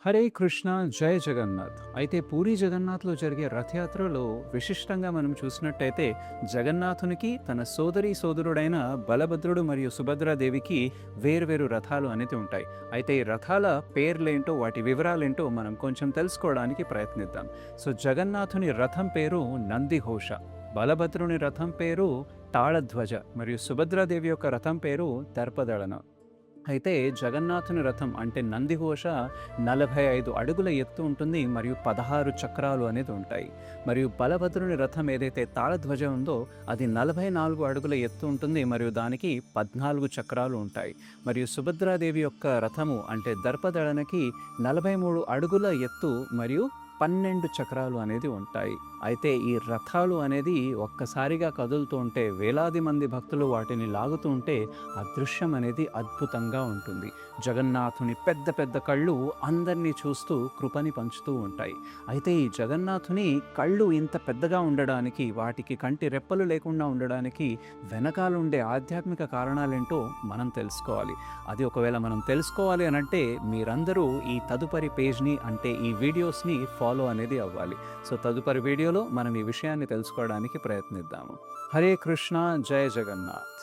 హరే కృష్ణ జయ జగన్నాథ్. అయితే పూరి జగన్నాథ్లో జరిగే రథయాత్రలో విశిష్టంగా మనం చూసినట్టయితే జగన్నాథునికి తన సోదరుడైన బలభద్రుడు మరియు సుభద్రాదేవికి వేరువేరు రథాలు అనేది ఉంటాయి. అయితే ఈ రథాల పేర్లేంటో వాటి వివరాలేంటో మనం కొంచెం తెలుసుకోవడానికి ప్రయత్నిద్దాం. జగన్నాథుని రథం పేరు నందిఘోష, బలభద్రుని రథం పేరు తాళధ్వజ మరియు సుభద్రాదేవి యొక్క రథం పేరు దర్పదళన. అయితే జగన్నాథుని రథం అంటే నందిఘోష 45 అడుగుల ఎత్తు ఉంటుంది మరియు 16 చక్రాలు అనేది ఉంటాయి. మరియు బలభద్రుని రథం ఏదైతే తాళధ్వజ ఉందో అది 44 అడుగుల ఎత్తు ఉంటుంది మరియు దానికి 14 చక్రాలు ఉంటాయి. మరియు సుభద్రాదేవి యొక్క రథము అంటే దర్పదళనకి 43 అడుగుల ఎత్తు మరియు 12 చక్రాలు అనేది ఉంటాయి. అయితే ఈ రథాలు అనేది ఒక్కసారిగా కదులుతూ ఉంటే వేలాది మంది భక్తులు వాటిని లాగుతూ ఉంటే ఆ దృశ్యం అనేది అద్భుతంగా ఉంటుంది. జగన్నాథుని పెద్ద పెద్ద కళ్ళు అందరినీ చూస్తూ కృపని పంచుతూ ఉంటాయి. అయితే ఈ జగన్నాథుని కళ్ళు ఇంత పెద్దగా ఉండడానికి, వాటికి కంటి రెప్పలు లేకుండా ఉండడానికి వెనకాల ఉండే ఆధ్యాత్మిక కారణాలేంటో మనం తెలుసుకోవాలి. అది ఒకవేళ మనం తెలుసుకోవాలి అనంటే మీరందరూ ఈ తదుపరి పేజ్ని అంటే ఈ వీడియోస్ని ఫాలో అనేది అవ్వాలి. తదుపరి వీడియోలో మనం ఈ విషయాన్ని తెలుసుకోవడానికి ప్రయత్నిద్దాము. హరే కృష్ణ జయ జగన్నాథ్.